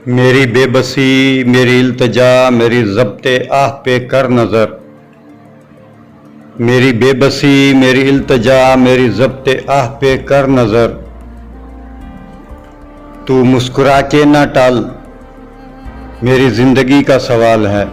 मेरी बेबसी, मेरी इल्तिजा, मेरी ज़ब्ते आह पे कर नज़र। मेरी बेबसी, मेरी इल्तिजा, मेरी ज़ब्ते आह पे कर नज़र। तू मुस्कुरा के ना टाल, मेरी ज़िंदगी का सवाल है।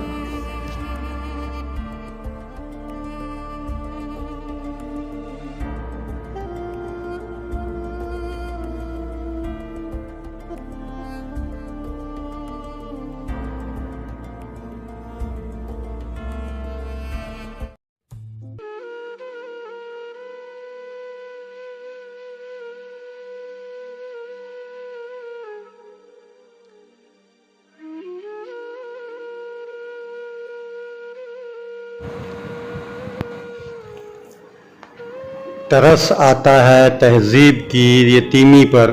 तरस आता है तहज़ीब की यतीमी पर,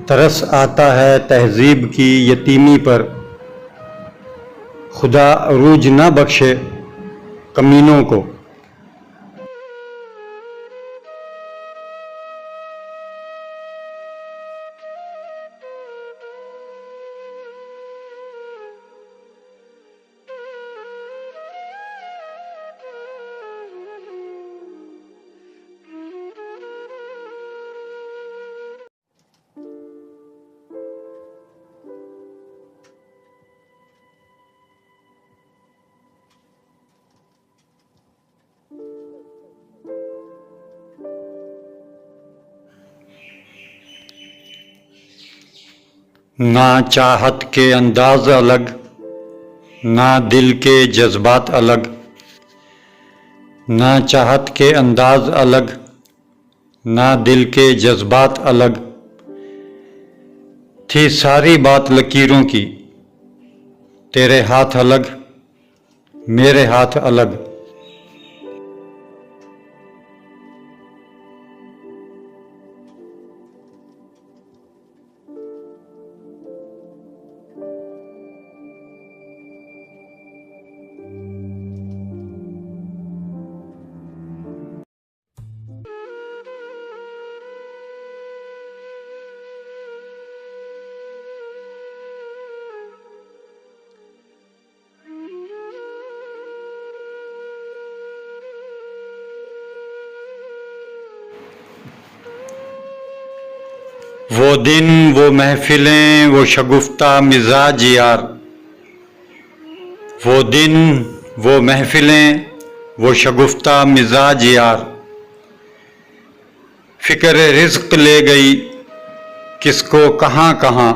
तरस आता है तहज़ीब की यतीमी पर। खुदा अरूज न बख्शे कमीनों को। ना चाहत के अंदाज अलग, ना दिल के जज्बात अलग। ना चाहत के अंदाज अलग, ना दिल के जज्बात अलग। थी सारी बात लकीरों की, तेरे हाथ अलग, मेरे हाथ अलग। वो दिन, वो महफिलें, वो शगुफ्ता मिजाज यार। वो दिन, वो महफिलें, वो शगुफ्ता मिजाज यार। फिक्र रिज़्क़ ले गई किसको कहाँ कहाँ।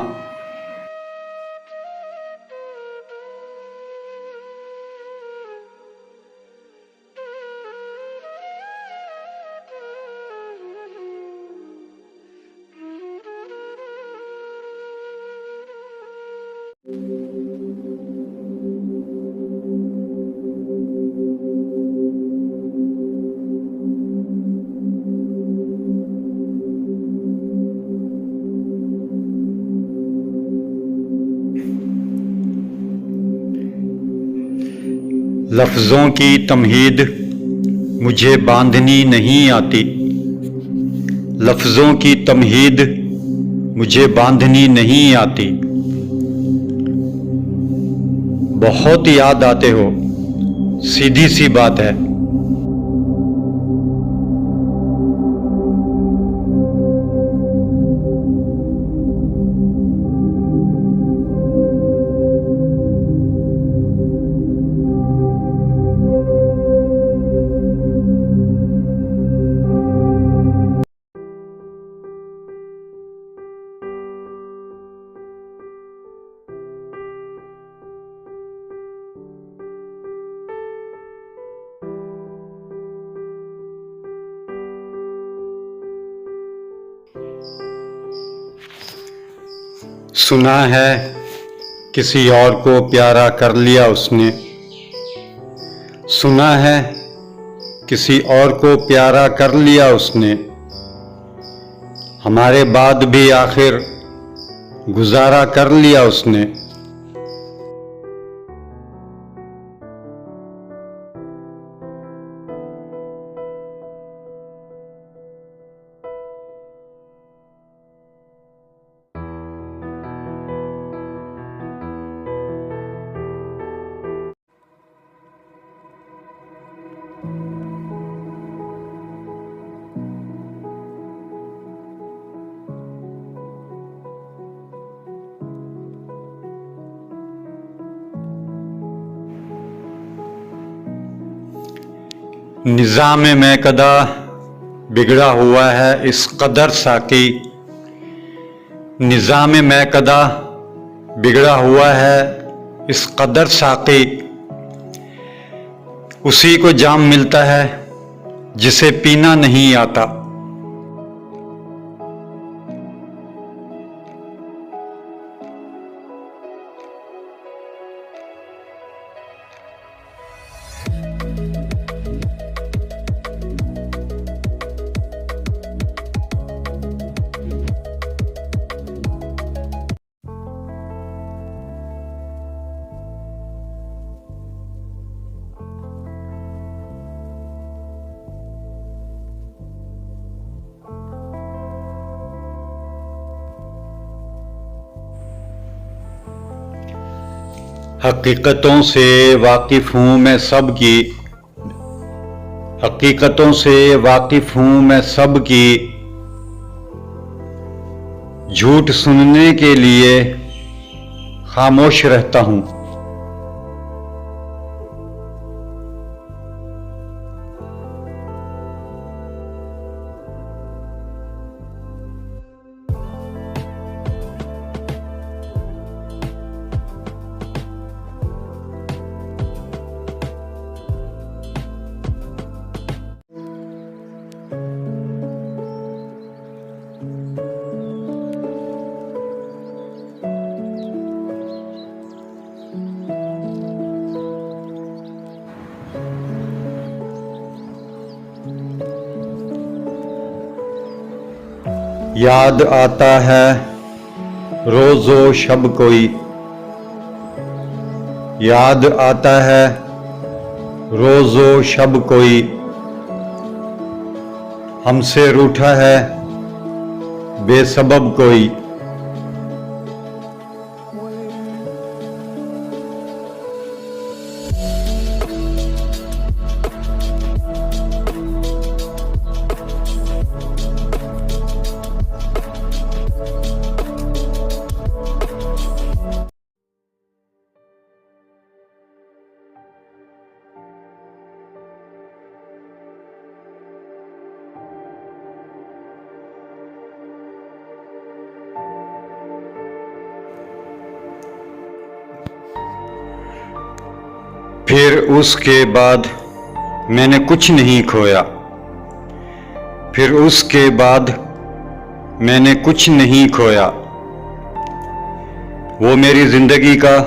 लफ्ज़ों की तमहीद मुझे बांधनी नहीं आती। लफ्ज़ों की तमहीद मुझे बांधनी नहीं आती। बहुत याद आते हो, सीधी सी बात है। सुना है किसी और को प्यारा कर लिया उसने। सुना है किसी और को प्यारा कर लिया उसने। हमारे बाद भी आखिर गुजारा कर लिया उसने। निज़ाम में कदा बिगड़ा हुआ है इस कदर साकी, निज़ाम में कदा बिगड़ा हुआ है इस कदर साकी, उसी को जाम मिलता है जिसे पीना नहीं आता। हकीकतों से वाकिफ़ हूँ मैं सबकी, हकीकतों से वाकिफ़ हूँ मैं सबकी, झूठ सुनने के लिए खामोश रहता हूँ। याद आता है रोज़ो शब कोई, याद आता है रोज़ो शब कोई, हमसे रूठा है बेसबब कोई। फिर उसके बाद मैंने कुछ नहीं खोया, फिर उसके बाद मैंने कुछ नहीं खोया, वो मेरी जिंदगी का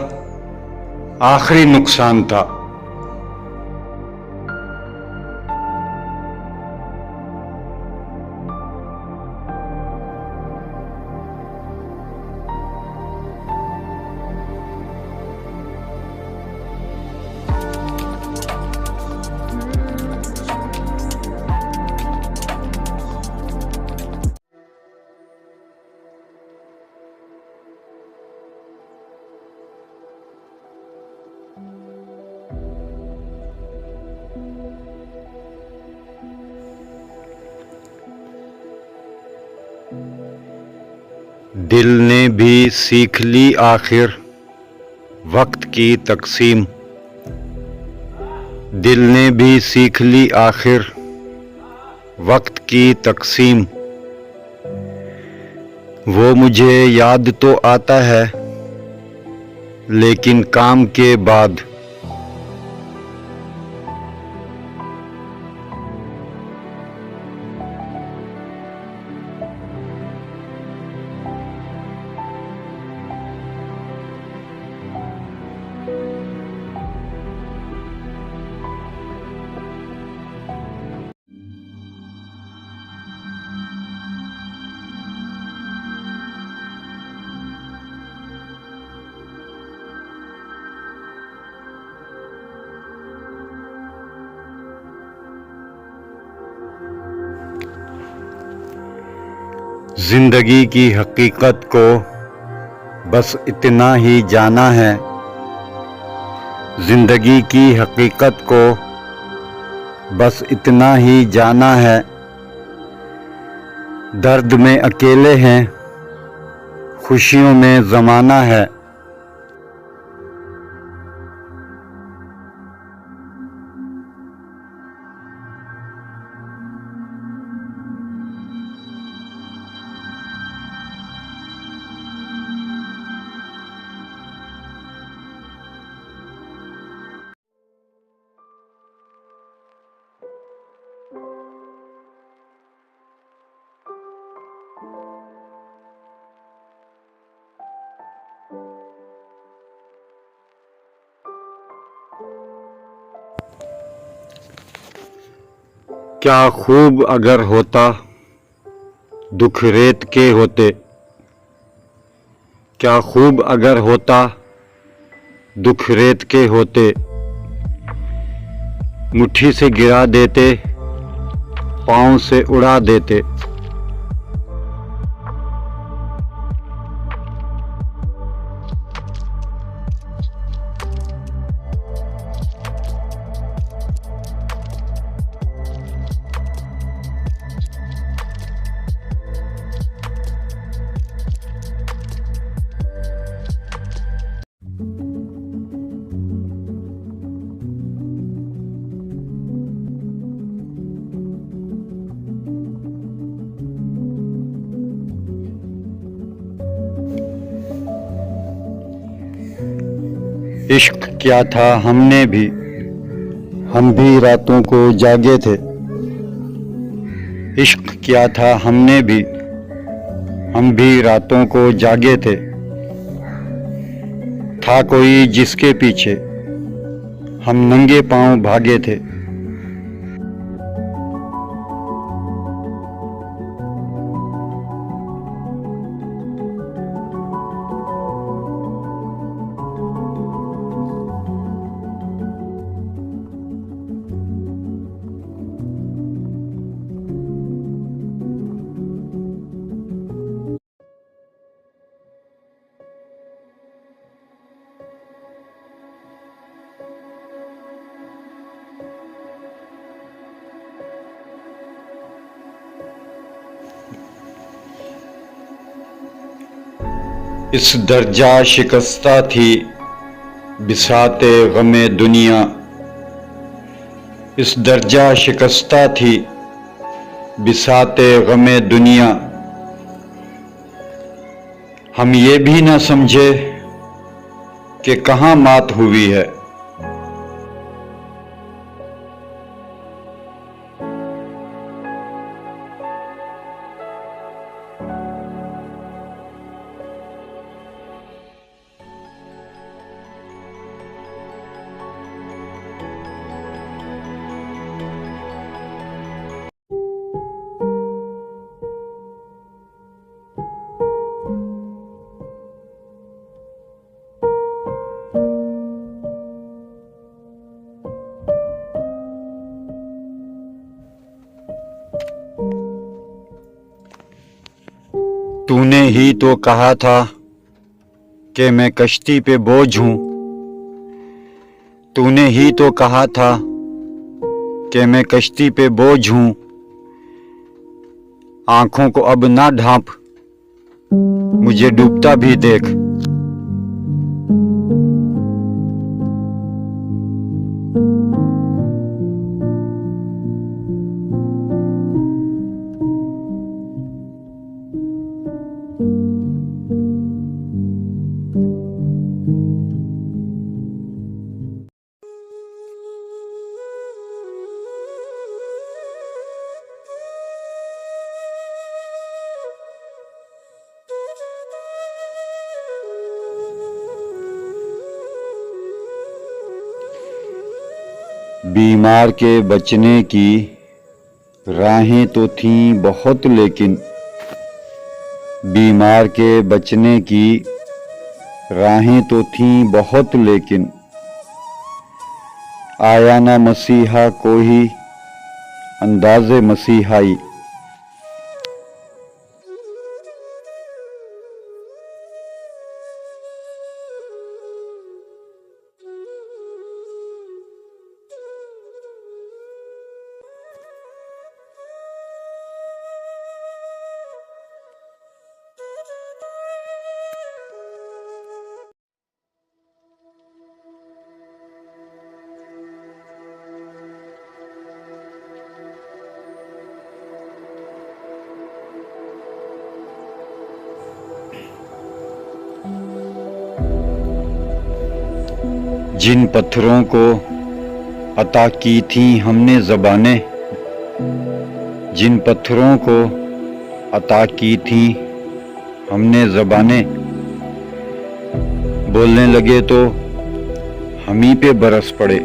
आखिरी नुकसान था। दिल ने भी सीख ली आखिर वक्त की तकसीम, दिल ने भी सीख ली आखिर वक्त की तकसीम, वो मुझे याद तो आता है लेकिन काम के बाद। जिंदगी की हकीकत को बस इतना ही जाना है, जिंदगी की हकीकत को बस इतना ही जाना है, दर्द में अकेले हैं, खुशियों में ज़माना है। क्या खूब अगर होता दुख रेत के होते, क्या खूब अगर होता दुख रेत के होते, मुट्ठी से गिरा देते पाँव से उड़ा देते। इश्क क्या था हमने भी, हम भी रातों को जागे थे। इश्क क्या था हमने भी, हम भी रातों को जागे थे। था कोई जिसके पीछे हम नंगे पांव भागे थे। इस दर्जा शिकस्ता थी बिसाते गमे दुनिया। इस दर्जा शिकस्ता थी बिसाते गमे दुनिया। हम ये भी न समझे कि कहाँ मात हुई है। तूने ही तो कहा था कि मैं कश्ती पे बोझ हूँ। तूने ही तो कहा था कि मैं कश्ती पे बोझ हूँ। आंखों को अब ना ढांप, मुझे डूबता भी देख। बीमार के बचने की राहें तो थीं बहुत, लेकिन बीमार के बचने की राहें तो थीं बहुत, लेकिन आया ना मसीहा कोई अंदाज़े मसीहाई। जिन पत्थरों को अता की थी हमने ज़बानें, जिन पत्थरों को अता की थी हमने ज़बानें, बोलने लगे तो हम ही पे बरस पड़े।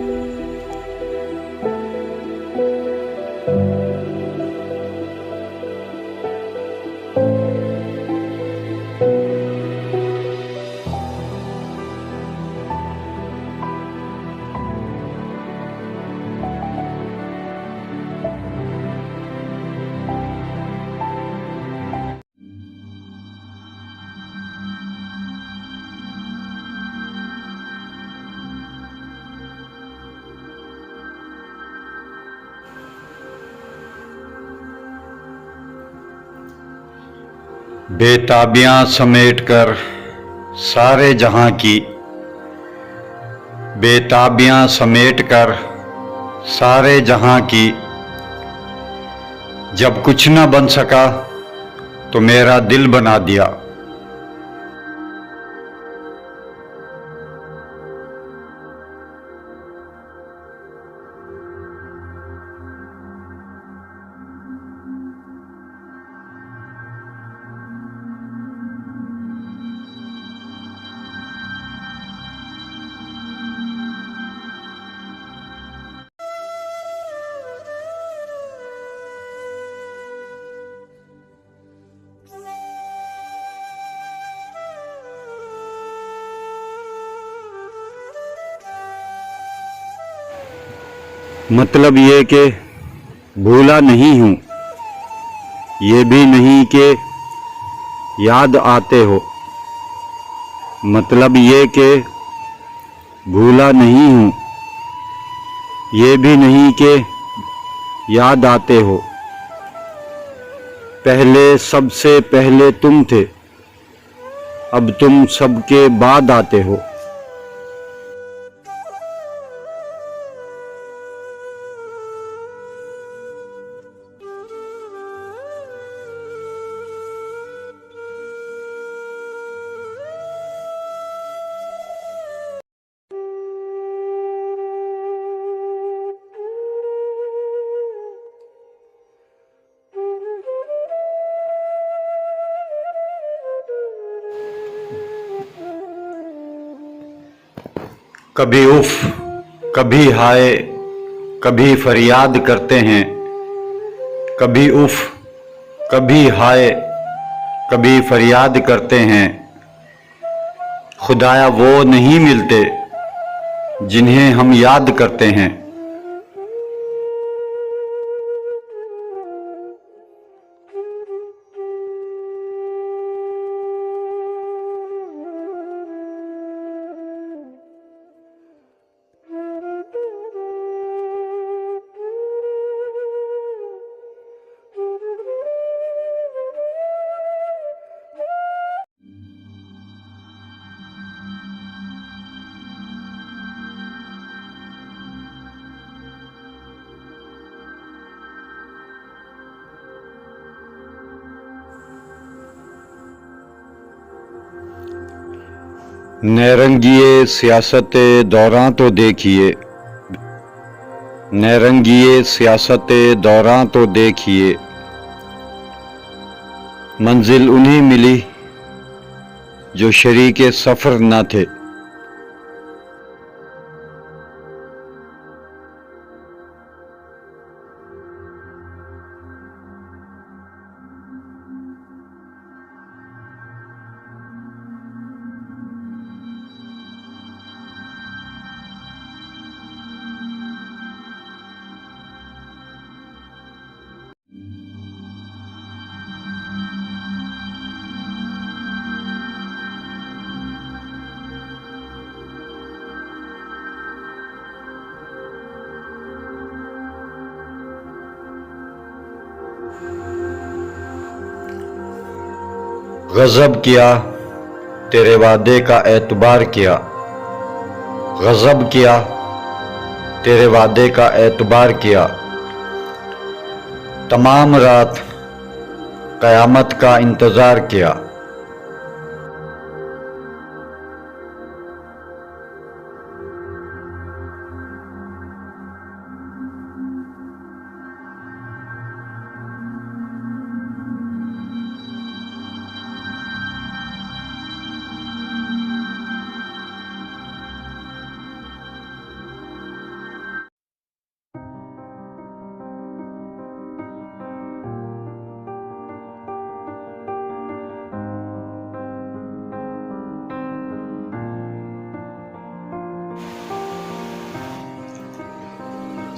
बेताबियां समेटकर सारे जहां की, बेताबियां समेटकर सारे जहां की, जब कुछ न बन सका तो मेरा दिल बना दिया। मतलब ये कि भूला नहीं हूँ, ये भी नहीं कि याद आते हो। मतलब ये कि भूला नहीं हूँ, ये भी नहीं कि याद आते हो। पहले सबसे पहले तुम थे, अब तुम सबके बाद आते हो। कभी उफ, कभी हाय, कभी फरियाद करते हैं। कभी उफ, कभी हाय, कभी फरियाद करते हैं। खुदाया वो नहीं मिलते जिन्हें हम याद करते हैं। नैरंगिए सियासत दौरां तो देखिए, नैरंगिए सियासत दौरां तो देखिए, मंजिल उन्हीं मिली जो शरीके सफ़र न थे। गज़ब किया तेरे वादे का एतबार किया, गज़ब किया तेरे वादे का एतबार किया। तमाम रात क़यामत का इंतज़ार किया।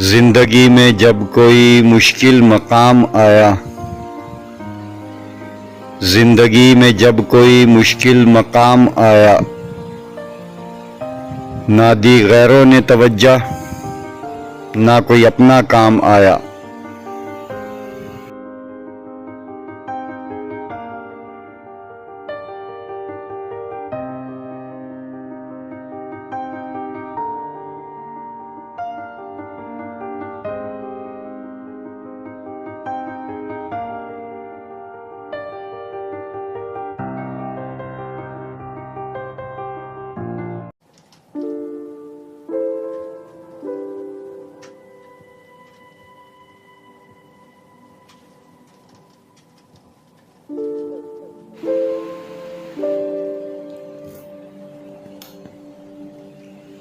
जिंदगी में जब कोई मुश्किल मकाम आया, जिंदगी में जब कोई मुश्किल मकाम आया, ना दी गैरों ने तवज्जो, ना कोई अपना काम आया।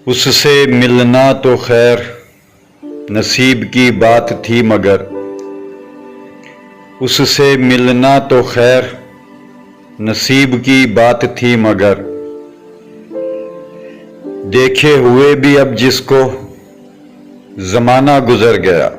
उससे मिलना तो खैर नसीब की बात थी, मगर उससे मिलना तो खैर नसीब की बात थी, मगर देखे हुए भी अब जिसको ज़माना गुज़र गया।